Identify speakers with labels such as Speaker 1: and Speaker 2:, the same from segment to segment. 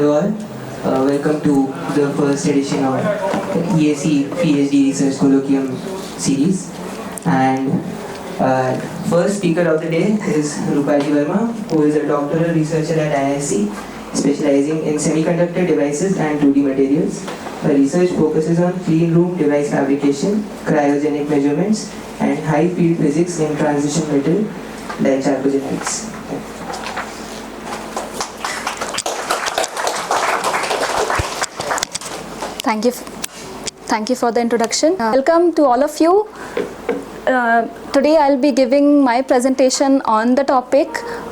Speaker 1: Hello all, welcome to the first edition of ESE PhD Research Colloquium series. And first speaker of the day is Rupali Verma, who is a doctoral researcher at IISc, specializing in semiconductor devices and 2D materials. Her research focuses on clean room device fabrication, cryogenic measurements, and high field physics in transition metal dichalcogenide.
Speaker 2: Thank you for the introduction. Welcome to all of you. Today I'll be giving my presentation on the topic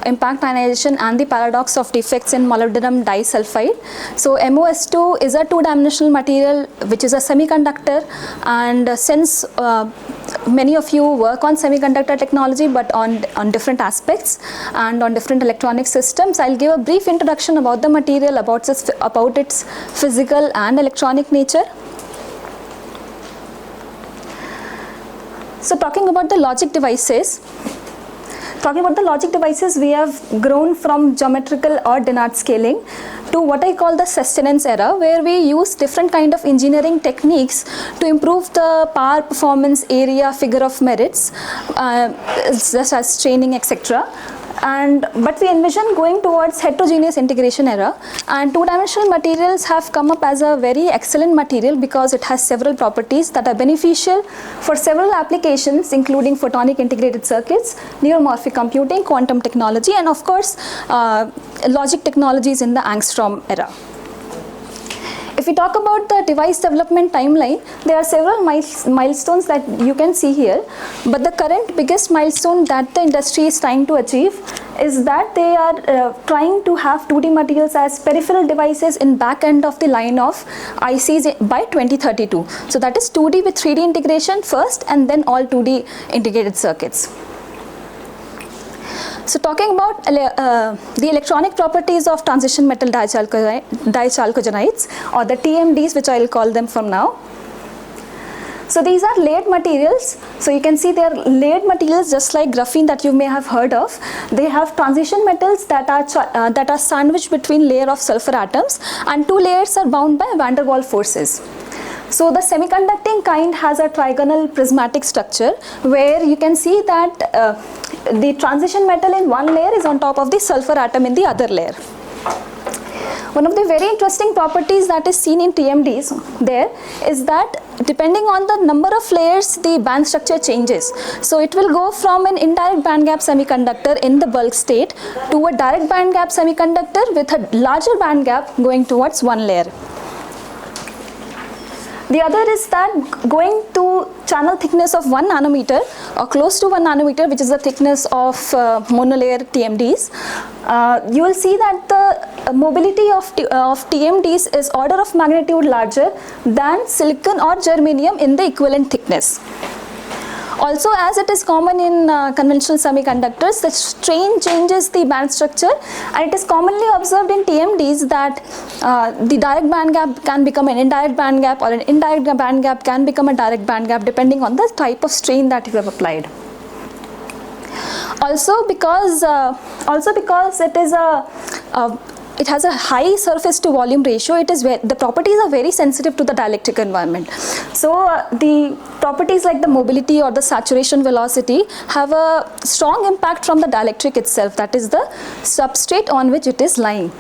Speaker 2: impact ionization and the paradox of defects in molybdenum disulfide. So MoS₂ is a two-dimensional material which is a semiconductor, and since many of you work on semiconductor technology but on different aspects and on different electronic systems, I'll give a brief introduction about the material, about its physical and electronic nature. So talking about the logic devices, we have grown from geometrical or Dennard scaling to what I call the sustenance era, where we use different kind of engineering techniques to improve the power, performance, area, figure of merits, just as training, etc. But we envision going towards heterogeneous integration era, and two-dimensional materials have come up as a very excellent material because it has several properties that are beneficial for several applications, including photonic integrated circuits, neuromorphic computing, quantum technology, and of course logic technologies in the angstrom era. If we talk about the device development timeline, there are several milestones that you can see here, but the current biggest milestone that the industry is trying to achieve is that they are trying to have 2D materials as peripheral devices in back end of the line of ICs by 2032. So that is 2D with 3D integration first, and then all 2D integrated circuits. So talking about the electronic properties of transition metal dichalcogenides, or the TMDs, which I will call them from now. So these are layered materials. So you can see they are layered materials just like graphene that you may have heard of. They have transition metals that are sandwiched between layer of sulfur atoms, and two layers are bound by van der Waals forces. So the semiconducting kind has a trigonal prismatic structure where you can see that the transition metal in one layer is on top of the sulfur atom in the other layer. One of the very interesting properties that is seen in TMDs there is that depending on the number of layers, the band structure changes. So it will go from an indirect band gap semiconductor in the bulk state to a direct band gap semiconductor with a larger band gap going towards one layer. The other is that going to channel thickness of 1 nanometer or close to 1 nanometer, which is the thickness of monolayer TMDs, you will see that the mobility of TMDs is order of magnitude larger than silicon or germanium in the equivalent thickness. Also, as it is common in conventional semiconductors, the strain changes the band structure, and it is commonly observed in TMDs that the direct band gap can become an indirect band gap, or an indirect band gap can become a direct band gap depending on the type of strain that you have applied. Also because it is it has a high surface to volume ratio, the properties are very sensitive to the dielectric environment. So the properties like the mobility or the saturation velocity have a strong impact from the dielectric itself, that is the substrate on which it is lying.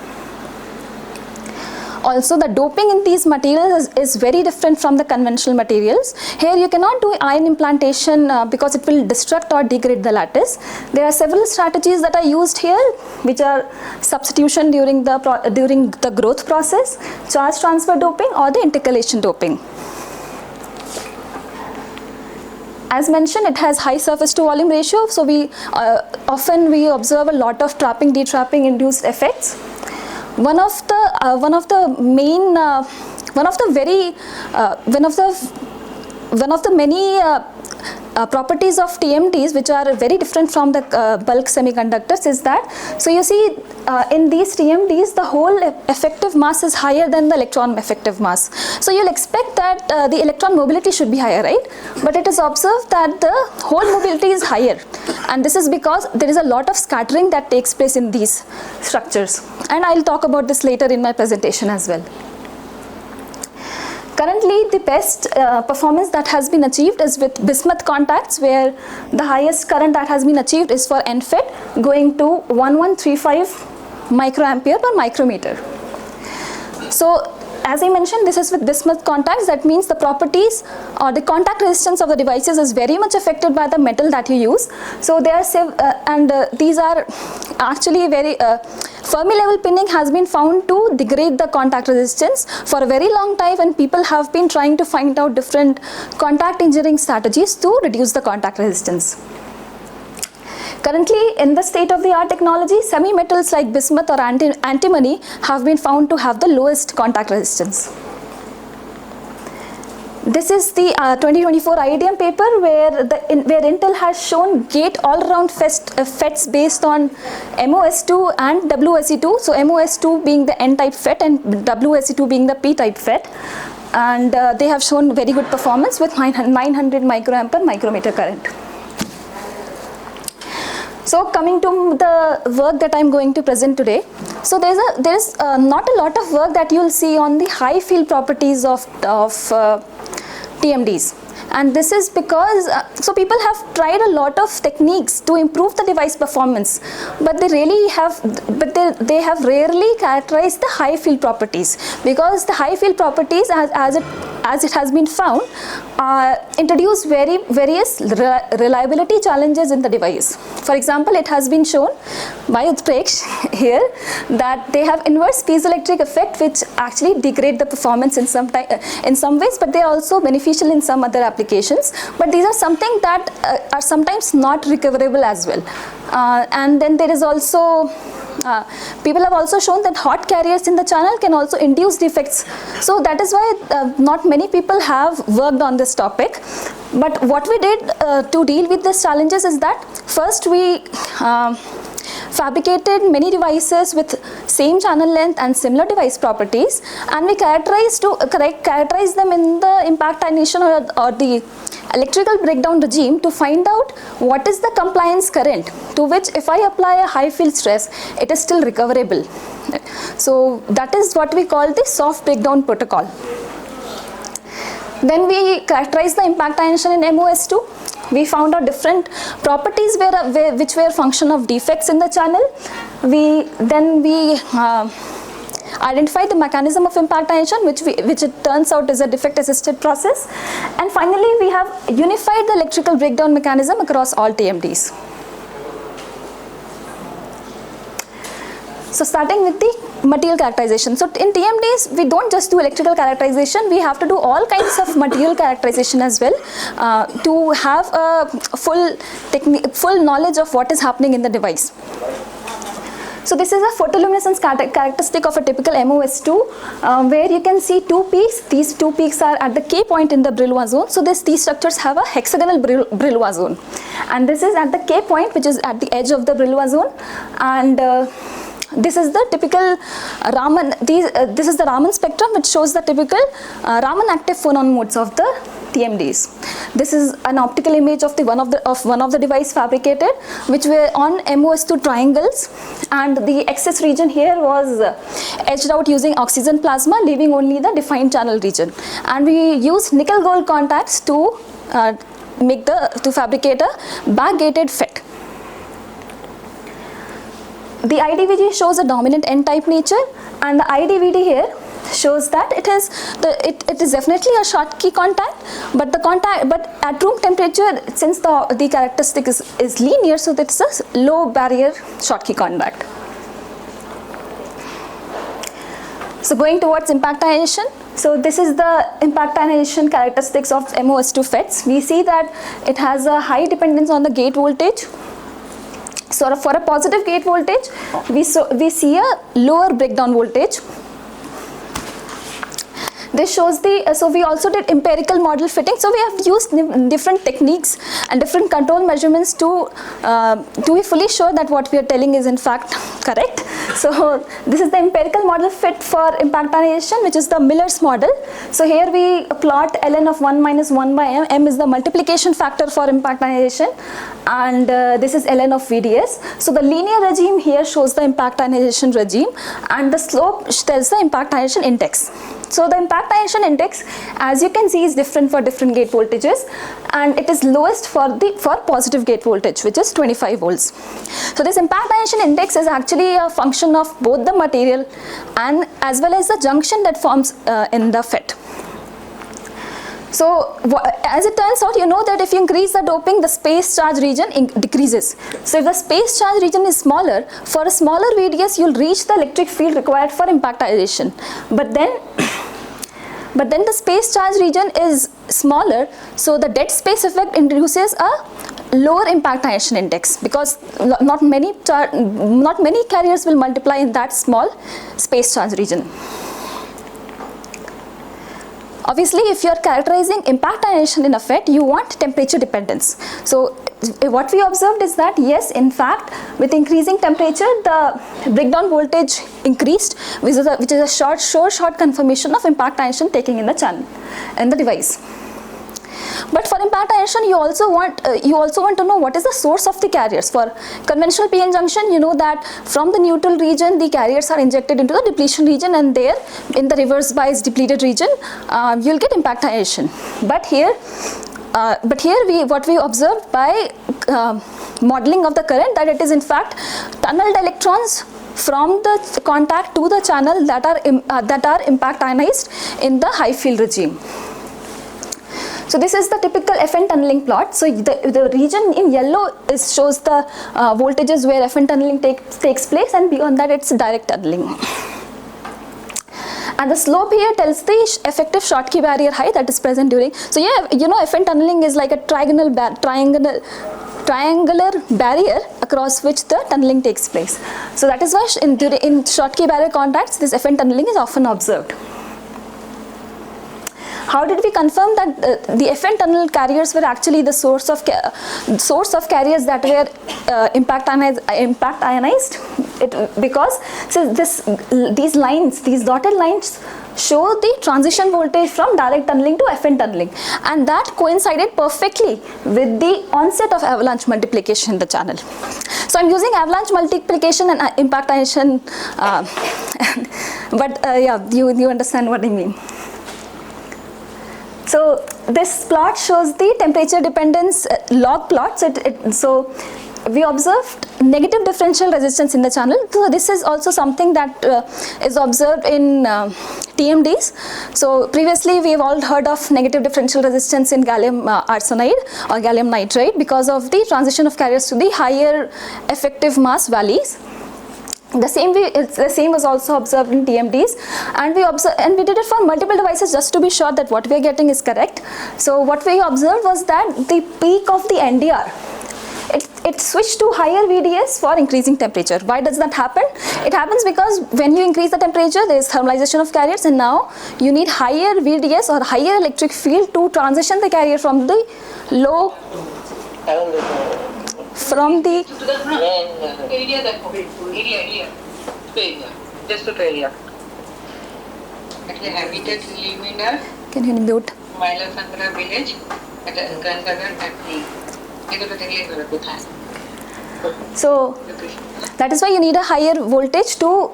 Speaker 2: Also, the doping in these materials is very different from the conventional materials. Here you cannot do ion implantation because it will destruct or degrade the lattice. There are several strategies that are used here, which are substitution during the growth process, charge transfer doping, or the intercalation doping. As mentioned, it has high surface to volume ratio, so often we observe a lot of trapping, detrapping induced effects. One of the many properties of TMDs which are very different from the bulk semiconductors is that, so you see in these TMDs the whole effective mass is higher than the electron effective mass. So you'll expect that the electron mobility should be higher, right? But it is observed that the whole mobility is higher, And this is because there is a lot of scattering that takes place in these structures. And I'll talk about this later in my presentation as well. Currently, the best performance that has been achieved is with bismuth contacts, where the highest current that has been achieved is for NFET, going to 1135 microampere per micrometer. So, as I mentioned, this is with bismuth contacts. That means the properties or the contact resistance of the devices is very much affected by the metal that you use. So they are these are actually very Fermi level pinning has been found to degrade the contact resistance for a very long time, and people have been trying to find out different contact engineering strategies to reduce the contact resistance. Currently, in the state-of-the-art technology, semi-metals like bismuth or antimony have been found to have the lowest contact resistance. This is the 2024 IIDM paper where Intel has shown gate all-around FETs based on MoS₂ and WSE2. So MoS₂ being the N-type FET and WSE2 being the P-type FET. And they have shown very good performance with 900 microamp per micrometer current. So coming to the work that I am going to present today. So there is not a lot of work that you will see on the high field properties of TMDs. And this is because, so people have tried a lot of techniques to improve the device performance, but they have rarely characterized the high field properties, because the high field properties as it has been found introduce various reliability challenges in the device. For example, it has been shown by Utpresh here that they have inverse piezoelectric effect which actually degrade the performance in some ways, but they are also beneficial in some other applications. But these are something that are sometimes not recoverable as well. And then there is also people have also shown that hot carriers in the channel can also induce defects. So that is why not many people have worked on this topic. But what we did to deal with these challenges is that first we fabricated many devices with same channel length and similar device properties, and we characterize them in the impact ionization or the electrical breakdown regime to find out what is the compliance current to which if I apply a high field stress, it is still recoverable. So that is what we call the soft breakdown protocol. Then we characterize the impact ionization in MoS₂. We found out different properties which were function of defects in the channel. Then we identified the mechanism of impact ionization, which it turns out is a defect-assisted process. And finally, we have unified the electrical breakdown mechanism across all TMDs. So starting with the material characterization. So in TMDs, we don't just do electrical characterization, we have to do all kinds of material characterization as well to have a full knowledge of what is happening in the device. So this is a photoluminescence characteristic of a typical MoS₂, where you can see two peaks. These two peaks are at the K point in the Brillouin zone. So these structures have a hexagonal Brillouin zone. And this is at the K point, which is at the edge of the Brillouin zone. And this is the typical Raman. This is the Raman spectrum, which shows the typical Raman active phonon modes of the TMDs. This is an optical image of one of the device fabricated, which were on MoS₂ triangles, and the excess region here was edged out using oxygen plasma, leaving only the defined channel region. And we used nickel gold contacts to fabricate a backgated FET. The IDVG shows a dominant N-type nature, and the IDVD here shows that it is definitely a Schottky contact, but at room temperature, since the characteristic is linear, so that's a low barrier Schottky contact. So going towards impact ionization. So this is the impact ionization characteristics of MoS₂ FETs. We see that it has a high dependence on the gate voltage. So for a positive gate voltage, we see a lower breakdown voltage. this shows the, so we also did empirical model fitting. So we have used different techniques and different control measurements to be fully sure that what we are telling is in fact correct. So this is the empirical model fit for impact ionization, which is the Miller's model. So here we plot ln of 1 minus 1 by m. M is the multiplication factor for impact ionization, and this is ln of VDS. So the linear regime here shows the impact ionization regime, and the slope tells the impact ionization index. So the impact ionization index, as you can see, is different for different gate voltages, and it is lowest for positive gate voltage, which is 25 volts. So this impact ionization index is actually a function of both the material and as well as the junction that forms in the FET. So as it turns out, you know that if you increase the doping, the space charge region decreases. So if the space charge region is smaller, for a smaller VDS, you'll reach the electric field required for impact ionization. But then the space charge region is smaller, so the dead space effect induces a lower impact ionization index, because not many carriers will multiply in that small space charge region. Obviously, if you are characterizing impact ionization in a FET, you want temperature dependence. So what we observed is that yes, in fact, with increasing temperature, the breakdown voltage increased, which is a short confirmation of impact ionization taking in the channel, in the device. But for impact ionization, you also want to know what is the source of the carriers. For conventional PN junction, you know that from the neutral region, the carriers are injected into the depletion region, and there in the reverse bias depleted region, you'll get impact ionization. But here what we observed by modeling of the current, that it is in fact tunneled electrons from the contact to the channel that are impact ionized in the high field regime. So this is the typical FN tunneling plot. So the region in yellow shows the voltages where FN tunneling takes place, and beyond that it's direct tunneling. And the slope here tells the effective Schottky barrier height that is present during. So yeah, you know, FN tunneling is like a triangular barrier across which the tunneling takes place. So that is why in Schottky barrier contacts, this FN tunneling is often observed. How did we confirm that the FN tunnel carriers were actually the source of carriers that were impact ionized? Because these dotted lines show the transition voltage from direct tunneling to FN tunneling, and that coincided perfectly with the onset of avalanche multiplication in the channel. So I'm using avalanche multiplication and impact ionization, but yeah, you understand what I mean. So this plot shows the temperature dependence log plots. So we observed negative differential resistance in the channel. So this is also something that is observed in TMDs. So previously we have all heard of negative differential resistance in gallium arsenide or gallium nitride because of the transition of carriers to the higher effective mass valleys. The same was also observed in TMDs, and we did it for multiple devices just to be sure that what we are getting is correct. So what we observed was that the peak of the NDR, it switched to higher VDS for increasing temperature. Why does that happen? It happens because when you increase the temperature, there is thermalization of carriers, and now you need higher VDS or higher electric field to transition the carrier from the low from the
Speaker 3: area, just to area. Actually, habitat liminal.
Speaker 2: Can you mute?
Speaker 3: Mailasandra village at Gangagan at the.
Speaker 2: So that is why you need a higher voltage to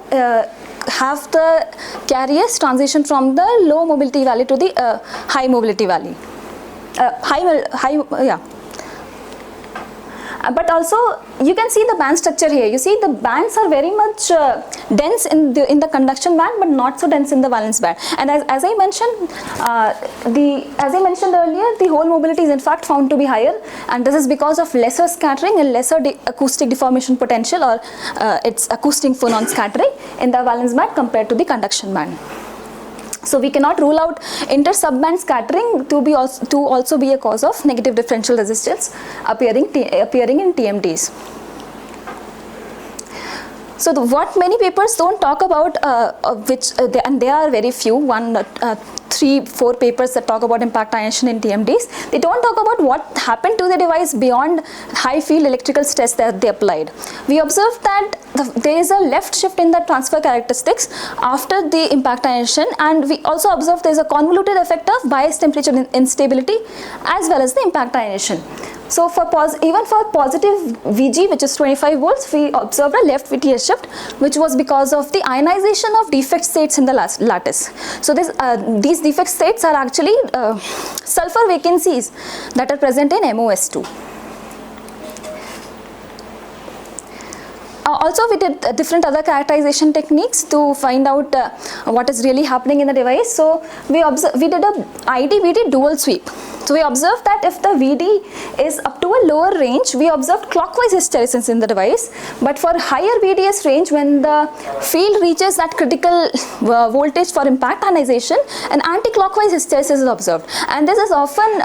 Speaker 2: have the carriers transition from the low mobility valley to the high mobility valley. But also you can see the band structure here. You see the bands are very much dense in the conduction band, but not so dense in the valence band. And as I mentioned earlier, the whole mobility is in fact found to be higher, and this is because of lesser scattering and lesser acoustic deformation potential, or its acoustic phonon scattering in the valence band compared to the conduction band. So we cannot rule out inter-subband scattering to also be a cause of negative differential resistance appearing in TMDs. So what many papers don't talk about, and there are very few, 3-4 papers that talk about impact ionization in TMDs. They don't talk about what happened to the device beyond high field electrical stress that they applied. We observed that there is a left shift in the transfer characteristics after the impact ionization, and we also observed there is a convoluted effect of bias temperature instability as well as the impact ionization. So for even for positive VG, which is 25 volts, we observed a left VTS shift, which was because of the ionization of defect states in the lattice. So these defect states are actually sulfur vacancies that are present in MoS₂. Also, we did different other characterization techniques to find out what is really happening in the device. So we did a ID-VD dual sweep. So we observed that if the VD is up to a lower range, we observed clockwise hysteresis in the device. But for higher VDS range, when the field reaches that critical voltage for impact ionization, an anti-clockwise hysteresis is observed. And this is often,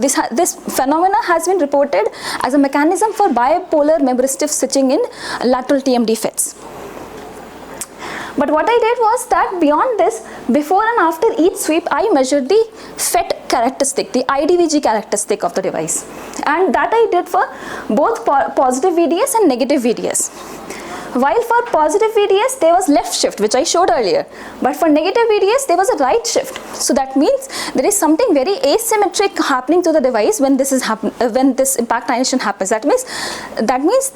Speaker 2: this phenomena has been reported as a mechanism for bipolar membrane-stiff switching in lateral TMD FETs. But what I did was that beyond this, before and after each sweep, I measured the FET characteristic, the IDVG characteristic of the device. And that I did for both positive VDS and negative VDS. While for positive VDS, there was left shift, which I showed earlier. But for negative VDS, there was a right shift. So that means there is something very asymmetric happening to the device when this is when this impact ionization happens. That means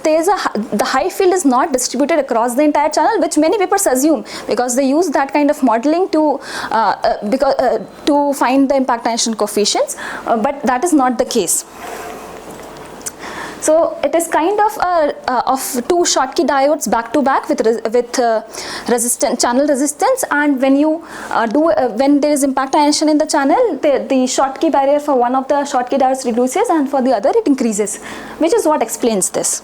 Speaker 2: there is the high field is not distributed across the entire channel, which many papers assume because they use that kind of modeling to find the impact ionization coefficients. But that is not the case. So it is kind of two Schottky diodes back to back with channel resistance, and when you when there is impact ionization in the channel, the Schottky barrier for one of the Schottky diodes reduces and for the other it increases, which is what explains this.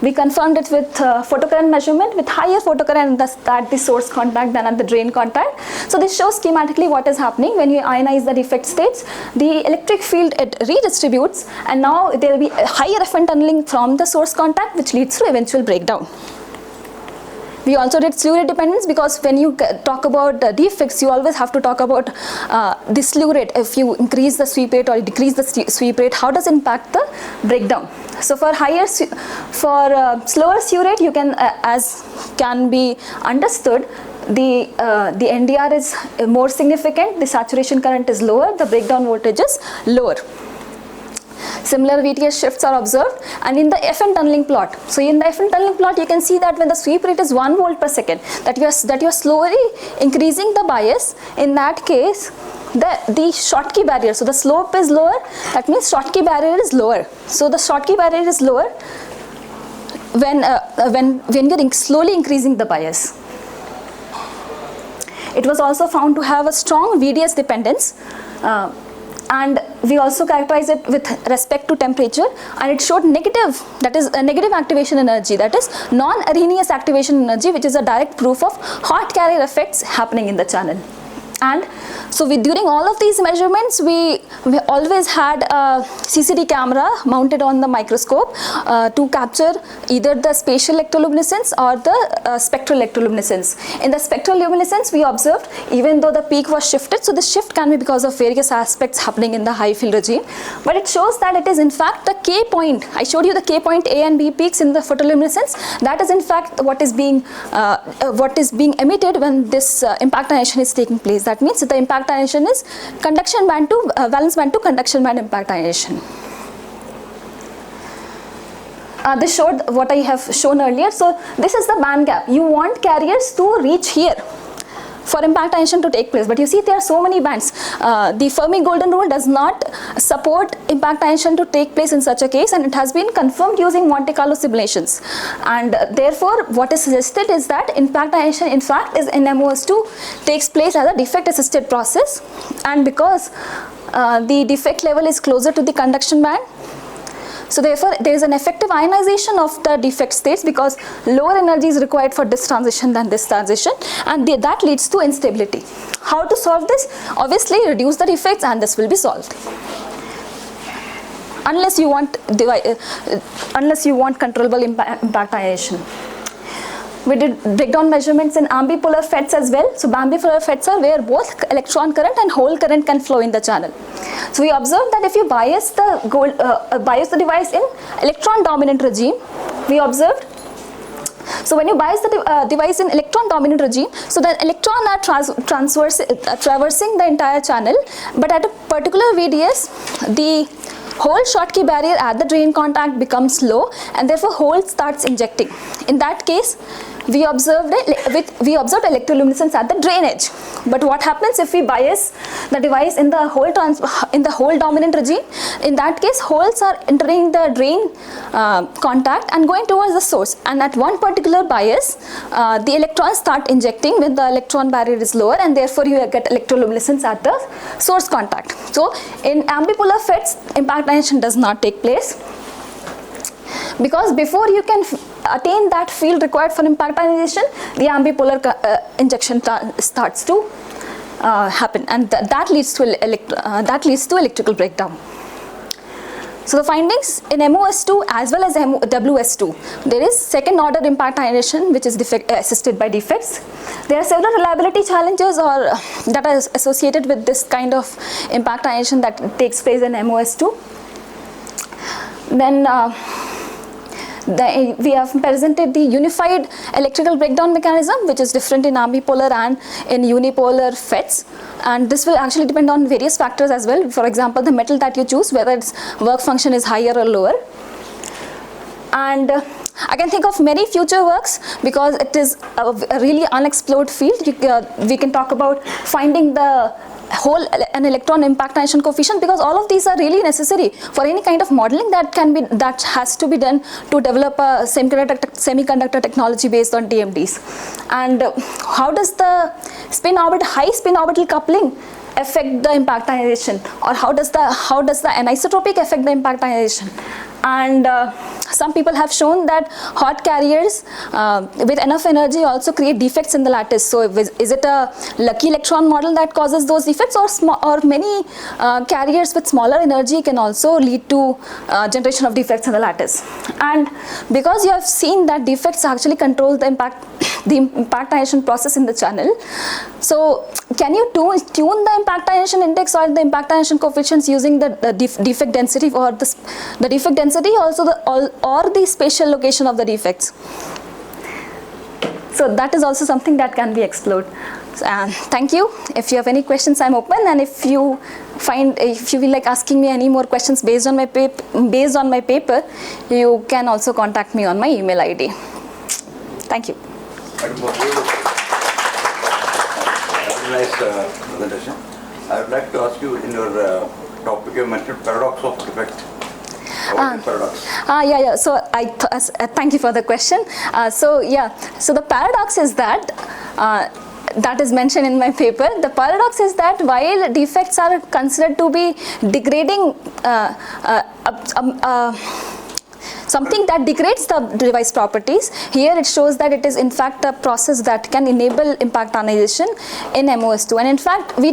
Speaker 2: We confirmed it with photocurrent measurement with higher photocurrent at the source contact than at the drain contact. So this shows schematically what is happening when you ionize the defect states. The electric field, it redistributes, and now there will be a higher FN tunneling from the source contact, which leads to eventual breakdown. We also did slew rate dependence, because when you talk about defects, you always have to talk about the slew rate. If you increase the sweep rate or decrease the sweep rate, how does it impact the breakdown? So for slower slew rate, you can, as can be understood, the NDR is more significant, the saturation current is lower, the breakdown voltage is lower. Similar VTS shifts are observed, and in the FN tunneling plot. So in the FN tunneling plot, you can see that when the sweep rate is 1 volt per second, that you are slowly increasing the bias. In that case, the Schottky barrier, so the slope is lower, that means Schottky barrier is lower. So the Schottky barrier is lower when you're slowly increasing the bias. It was also found to have a strong VDS dependence. And we also characterize it with respect to temperature, and it showed negative, that is a negative activation energy, that is non-Arrhenius activation energy, which is a direct proof of hot carrier effects happening in the channel. And so during all of these measurements, we always had a CCD camera mounted on the microscope to capture either the spatial electroluminescence or the spectral electroluminescence. In the spectral luminescence, we observed, even though the peak was shifted, so the shift can be because of various aspects happening in the high field regime, but it shows that it is in fact the K point. I showed you the K point A and B peaks in the photoluminescence. That is in fact what is being emitted when this impact ionization is taking place. That means the impact ionization is conduction band to valence band to conduction band impact ionization. This showed what I have shown earlier. So this is the band gap. You want carriers to reach here for impact ionization to take place, but you see there are so many bands. The Fermi golden rule does not support impact ionization to take place in such a case, and it has been confirmed using Monte Carlo simulations. And therefore what is suggested is that impact ionization in fact is in MoS₂ takes place as a defect assisted process, and because the defect level is closer to the conduction band, so therefore there is an effective ionization of the defect states, because lower energy is required for this transition than this transition, and that leads to instability. How to solve this? Obviously reduce the defects, and this will be solved. Unless you want controllable impact ionization. We did breakdown measurements in ambipolar FETs as well. So ambipolar FETs are where both electron current and hole current can flow in the channel. So we observed that if you bias the device in electron dominant regime, we observed. So when you bias the device in electron dominant regime, so the electron are traversing the entire channel, but at a particular VDS, the hole Schottky barrier at the drain contact becomes low, and therefore hole starts injecting. In that case, we observed electroluminescence at the drain edge. But what happens if we bias the device in the hole dominant regime? In that case, holes are entering the drain contact and going towards the source. And at one particular bias, the electrons start injecting when the electron barrier is lower, and therefore you get electroluminescence at the source contact. So in ambipolar FETs, impact ionization does not take place, because before you can attain that field required for impact ionization, the ambipolar injection starts to happen, and that leads to electrical breakdown. So the findings in MoS₂ as well as WS2, there is second order impact ionization which is assisted by defects. There are several reliability challenges that are associated with this kind of impact ionization that takes place in MoS₂. Then we have presented the unified electrical breakdown mechanism, which is different in ambipolar and in unipolar FETs, and this will actually depend on various factors as well. For example, the metal that you choose, whether its work function is higher or lower. And I can think of many future works, because it is a really unexplored field. We can talk about finding the hole and electron impact ionization coefficient, because all of these are really necessary for any kind of modeling that has to be done to develop a semiconductor technology based on TMDs. And how does the high spin orbital coupling affect the impact ionization, or how does the anisotropic affect the impact ionization? And some people have shown that hot carriers with enough energy also create defects in the lattice. So is it a lucky electron model that causes those defects, or many carriers with smaller energy can also lead to generation of defects in the lattice? And because you have seen that defects actually control the impact ionization process in the channel, so can you tune the impact ionization index or the impact ionization coefficients using the defect density, or the defect density also or the spatial location of the defects? So that is also something that can be explored. Thank you. If you have any questions, I'm open, and if you feel like asking me any more questions based on my paper, you can also contact me on my email ID. Thank you.
Speaker 4: Nice presentation. I would like to ask you, in your topic you mentioned paradox of defect. What is paradox?
Speaker 2: Yeah. So thank you for the question. So the paradox is that that is mentioned in my paper. The paradox is that while defects are considered to be degrading something that degrades the device properties, here it shows that it is in fact a process that can enable impact ionization in MoS₂. And in fact, we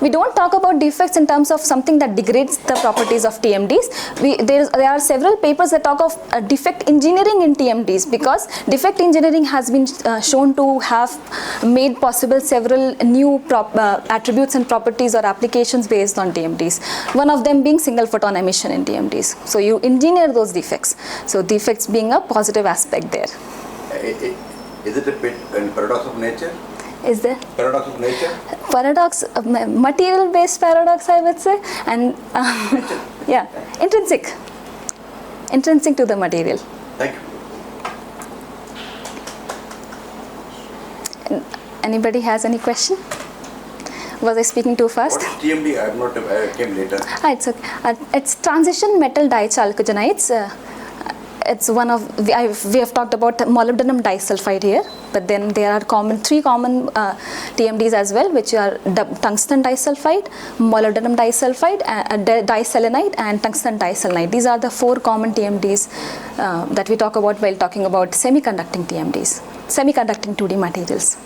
Speaker 2: don't talk about defects in terms of something that degrades the properties of TMDs. There are several papers that talk of defect engineering in TMDs, because defect engineering has been shown to have made possible several new attributes and properties or applications based on TMDs. One of them being single photon emission in TMDs. So you engineer those defects. So defects being a positive aspect there.
Speaker 4: Is it a bit in paradox of nature?
Speaker 2: Is there?
Speaker 4: Paradox of nature?
Speaker 2: Paradox, material based paradox, I would say, and yeah, intrinsic to the material.
Speaker 4: Thank you.
Speaker 2: Anybody has any question? Was I speaking too fast?
Speaker 4: What is TMD? I came later.
Speaker 2: It's okay. It's Transition Metal Dichalcogenides. It's one of, we have talked about molybdenum disulfide here, but then there are three common TMDs as well, which are tungsten disulfide, molybdenum disulfide, diselenide, and tungsten diselenide. These are the four common TMDs that we talk about while talking about semiconducting TMDs, semiconducting 2D materials.